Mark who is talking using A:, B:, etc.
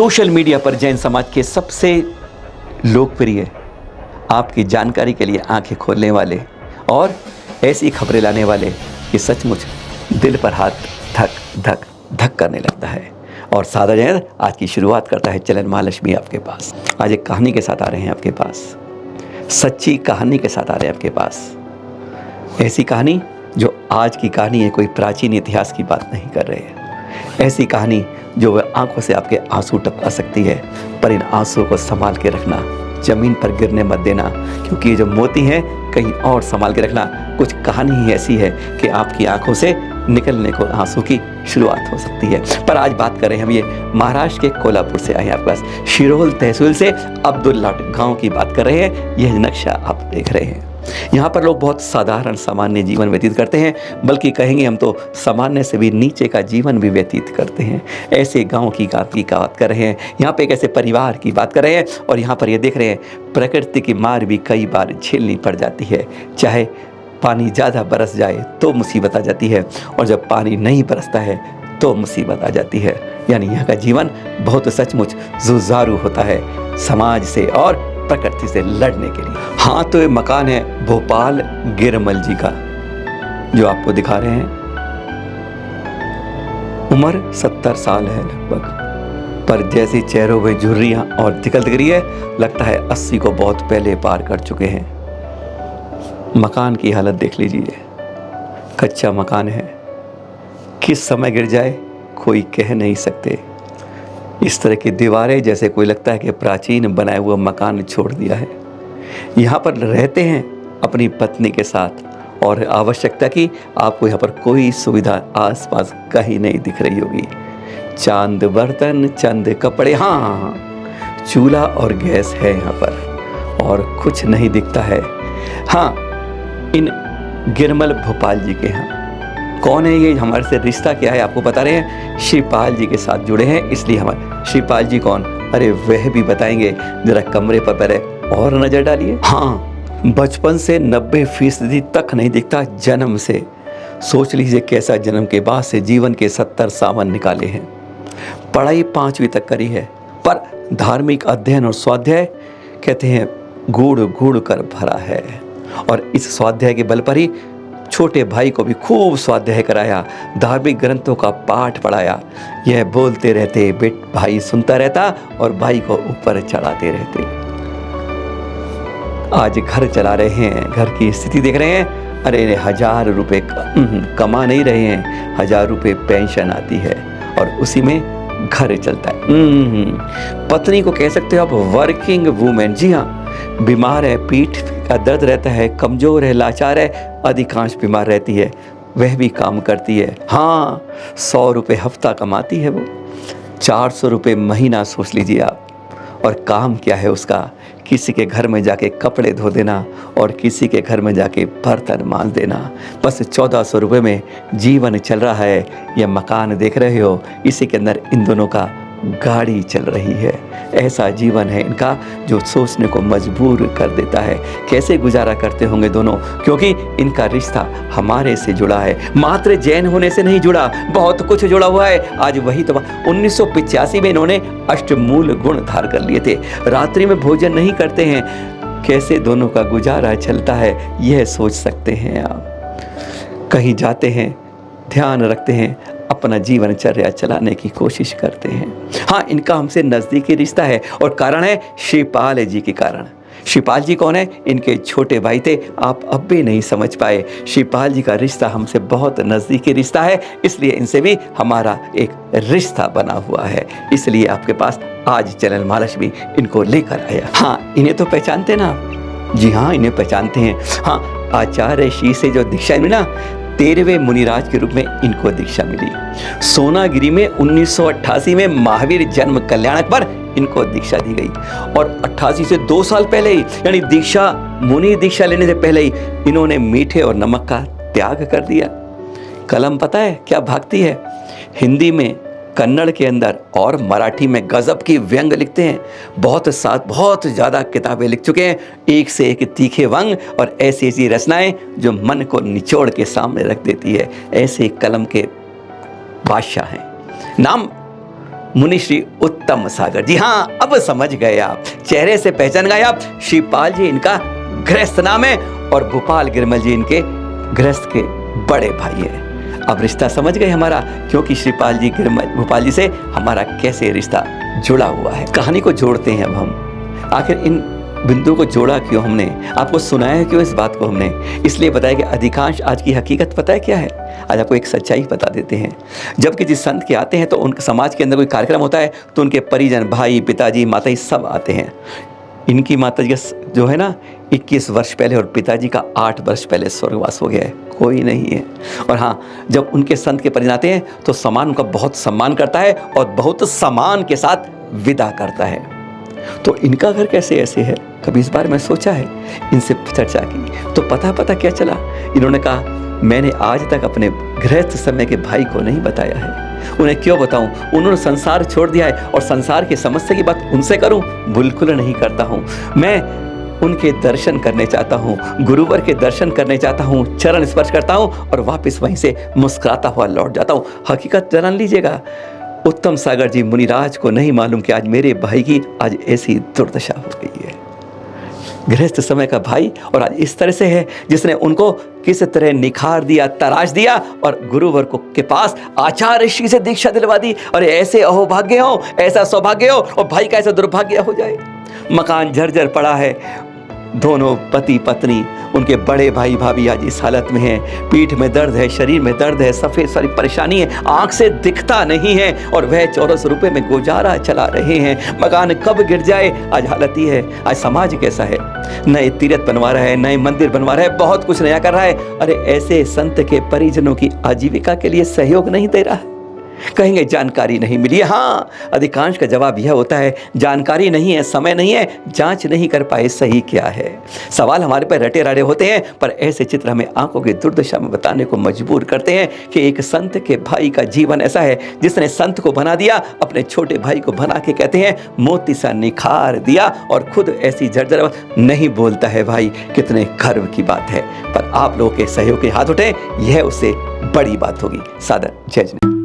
A: Social media पर जैन समाज के सबसे लोकप्रिय, आपकी जानकारी के लिए आंखें खोलने वाले और ऐसी खबरें लाने वाले कि सचमुच दिल पर हाथ धक धक धक करने लगता है। और सादा जैन आज की शुरुआत करता है चलन महालक्ष्मी आपके पास। आज एक कहानी के साथ आ रहे हैं आपके पास, सच्ची कहानी के साथ आ रहे हैं आपके पास। ऐसी कहानी जो आज की कहानी है, कोई प्राचीन इतिहास की बात नहीं कर रहे हैं। ऐसी कहानी जो वह आंखों से आपके आंसू टपका सकती है, पर इन आंसुओं को संभाल के रखना, जमीन पर गिरने मत देना, क्योंकि ये जो मोती हैं कहीं और संभाल के रखना। कुछ कहानी ही ऐसी है कि आपकी आंखों से निकलने को आंसू की शुरुआत हो सकती है। पर आज बात करें हम ये महाराष्ट्र के कोल्हापुर से आए हैं आपके पास, शिरोल तहसील से अब्दुल्ला गांव की बात कर रहे हैं। यह नक्शा आप देख रहे हैं। यहाँ पर लोग बहुत साधारण सामान्य जीवन व्यतीत करते हैं, बल्कि कहेंगे हम तो सामान्य से भी नीचे का जीवन भी व्यतीत करते हैं। ऐसे गांव की बात कर रहे हैं, यहाँ पे एक ऐसे परिवार की बात कर रहे हैं। और यहाँ पर ये देख रहे हैं प्रकृति की मार भी कई बार झेलनी पड़ जाती है। चाहे पानी ज़्यादा बरस जाए तो मुसीबत आ जाती है, और जब पानी नहीं बरसता है तो मुसीबत आ जाती है। यानी यहाँ का जीवन बहुत सचमुच जुझारू होता है समाज से और प्रकृति से लड़ने के लिए। हाँ, तो ये मकान है भोपाल गिरमल जी का, जो आपको दिखा रहे हैं। उम्र 70 साल है लगभग, पर जैसी चेहरों में झुर्रियां और दिक्कत दिख रही है, लगता है 80 को बहुत पहले पार कर चुके हैं। मकान की हालत देख लीजिए, कच्चा मकान है, किस समय गिर जाए कोई कह नहीं सकते। इस तरह की दीवारें जैसे कोई लगता है कि प्राचीन बनाए हुआ मकान छोड़ दिया है। यहाँ पर रहते हैं अपनी पत्नी के साथ, और आवश्यकता की आपको यहाँ पर कोई सुविधा आसपास कहीं नहीं दिख रही होगी। चांद बर्तन, चंद कपड़े, हाँ, चूल्हा और गैस है यहाँ पर, और कुछ नहीं दिखता है। हाँ, इन गिरमल भोपाल जी के यहाँ कौन है ये, हमारे से रिश्ता क्या है आपको बता रहे हैं। श्रीपाल जी के साथ जुड़े हैं, इसलिए हमारे श्रीपाल जी कौन, अरे वह भी बताएंगे। जरा कमरे पर पहले और नजर डालिए। हाँ, बचपन से 90% तक नहीं दिखता, जन्म से। सोच लीजिए कैसा जन्म के बाद से जीवन के 70 सावन निकाले हैं। पढ़ाई 5वीं तक करी है, पर धार्मिक अध्ययन और स्वाध्याय कहते हैं गुड़ गुड़ कर भरा है। और इस स्वाध्याय के बल पर ही छोटे भाई को भी खूब स्वाध्याय कराया, धार्मिक ग्रंथों का पाठ पढ़ाया। यह बोलते रहते, बेट भाई सुनता रहता और भाई को ऊपर चढ़ाते रहते। आज घर चला रहे हैं, घर की स्थिति देख रहे हैं। अरे 1000 रुपये कमा नहीं रहे हैं, 1000 रुपये पेंशन आती है और उसी में घर चलता है। पत्नी को कह सकते हो आप वर्किंग वूमेन। जी हाँ, बीमार है, पीठ का दर्द रहता है, कमजोर है, लाचार है, अधिकांश बीमार रहती है, वह भी काम करती है। हाँ, 100 रुपये हफ्ता कमाती है वो, 400 रुपये महीना सोच लीजिए आप। और काम क्या है उसका, किसी के घर में जाके कपड़े धो देना और किसी के घर में जाके बर्तन मांज देना। बस 1400 रुपये में जीवन चल रहा है। यह मकान देख रहे हो, इसी के अंदर इन दोनों का गाड़ी चल रही है। ऐसा जीवन है इनका जो सोचने को मजबूर कर देता है। कैसे गुजारा करते होंगे दोनों, क्योंकि इनका रिश्ता हमारे से जुड़ा है, मात्र जैन होने से नहीं जुड़ा, बहुत कुछ जुड़ा हुआ है। आज वही तो 1985 में इन्होंने अष्टमूल गुण धार कर लिए थे। रात्रि में भोजन नहीं करते हैं, कैसे दोनों का गुजारा चलता है यह सोच सकते हैं आप। कहीं जाते हैं, ध्यान रखते हैं, अपना जीवनचर्या चलाने की कोशिश करते हैं। हाँ, इनका हमसे नज़दीकी रिश्ता है, और कारण है श्रीपाल जी के कारण। श्रीपाल जी कौन है, इनके छोटे भाई थे, आप अब भी नहीं समझ पाए। श्रीपाल जी का रिश्ता हमसे बहुत नज़दीकी रिश्ता है, इसलिए इनसे भी हमारा एक रिश्ता बना हुआ है। इसलिए आपके पास आज चलन महालक्ष्मी इनको लेकर आया। हाँ, इन्हें तो पहचानते ना आप? जी हाँ, इन्हें पहचानते हैं। हाँ, आचार्य श्री से जो दीक्षा मिली ना, 13वें मुनिराज के रूप में इनको दीक्षा मिली। सोनागिरी में 1988 में महावीर जन्म कल्याणक पर इनको दीक्षा दी गई, और 88 से 2 साल पहले ही, यानी दीक्षा मुनि दीक्षा लेने से पहले ही इन्होंने मीठे और नमक का त्याग कर दिया। कलम पता है क्या भागती है, हिंदी में, कन्नड़ के अंदर और मराठी में गजब की व्यंग लिखते हैं। बहुत ज़्यादा किताबें लिख चुके हैं, एक से एक तीखे व्यंग और ऐसी ऐसी रचनाएं जो मन को निचोड़ के सामने रख देती है। ऐसे कलम के बादशाह हैं। नाम मुनि श्री उत्तम सागर। जी हाँ, अब समझ गए आप, चेहरे से पहचान गए आप, श्रीपाल जी इनका गृहस्थ नाम है और भूपाल गिरमल जी इनके गृहस्थ के बड़े भाई है। अब रिश्ता समझ गए हमारा, क्योंकि श्रीपाल जी गिरमल भूपाल जी से हमारा कैसे रिश्ता जुड़ा हुआ है। कहानी को जोड़ते हैं अब हम, आखिर इन बिंदु को जोड़ा क्यों हमने, आपको सुनाया क्यों इस बात को हमने, इसलिए बताया कि अधिकांश आज की हकीकत पता है क्या है। आज आपको एक सच्चाई बता देते हैं। जब किसी संत के आते हैं तो उनके समाज के अंदर कोई कार्यक्रम होता है तो उनके परिजन, भाई, पिताजी, माता, सब आते हैं। इनकी माता जी जो है ना 21 वर्ष पहले और पिताजी का 8 वर्ष पहले स्वर्गवास हो गया है, कोई नहीं है। और हाँ, जब उनके संत के परिजन आते हैं तो समाज उनका बहुत सम्मान करता है और बहुत सम्मान के साथ विदा करता है। तो इनका घर कैसे ऐसे है, कभी इस बारे में सोचा है, इनसे चर्चा की तो पता क्या चला। इन्होंने कहा मैंने आज तक अपने गृहस्थ समय के भाई को नहीं बताया है। उन्हें क्यों बताऊं, उन्होंने संसार छोड़ दिया है और संसार की समस्या की बात उनसे करूं, बिल्कुल नहीं करता हूं। मैं उनके दर्शन करने चाहता हूं, गुरुवर के दर्शन करने चाहता हूं, चरण स्पर्श करता हूं और वापस वहीं से मुस्कुराता हुआ लौट जाता हूं। हकीकत जान लीजिएगा, उत्तम सागर जी मुनिराज को नहीं मालूम कि आज मेरे भाई की आज ऐसी दुर्दशा हो गई है। गृहस्थ समय का भाई और आज इस तरह से है जिसने उनको किस तरह निखार दिया, तराश दिया और गुरुवर को के पास आचार्य ऋषि से दीक्षा दिलवा दी। और ऐसे अहोभाग्य हो, ऐसा सौभाग्य हो और भाई का ऐसा दुर्भाग्य हो जाए। मकान जर्जर पड़ा है, दोनों पति पत्नी, उनके बड़े भाई भाभी आज इस हालत में हैं, पीठ में दर्द है, शरीर में दर्द है, सफ़ेद सारी परेशानी है, आंख से दिखता नहीं है और वह 1400 रुपये में गुजारा चला रहे हैं। मकान कब गिर जाए, आज हालत ही है। आज समाज कैसा है, नए तीर्थ बनवा रहा है, नए मंदिर बनवा रहा है, बहुत कुछ नया कर रहा है। अरे ऐसे संत के परिजनों की आजीविका के लिए सहयोग नहीं दे रहा है, कहेंगे जानकारी नहीं मिली। हाँ, अधिकांश का जवाब यह होता है जानकारी नहीं है, समय नहीं है, जांच नहीं कर पाए सही क्या है। सवाल हमारे पर रटे राड़े होते हैं, पर ऐसे चित्र हमें आंखों की दुर्दशा में बताने को मजबूर करते हैं कि एक संत के भाई का जीवन ऐसा है जिसने संत को बना दिया, अपने छोटे भाई को बना के कहते हैं मोती सा निखार दिया और खुद ऐसी जर्जर नहीं बोलता है। भाई कितने गर्व की बात है, पर आप लोगों के सहयोग के हाथ उठे, यह उससे बड़ी बात होगी। सादर जय जय।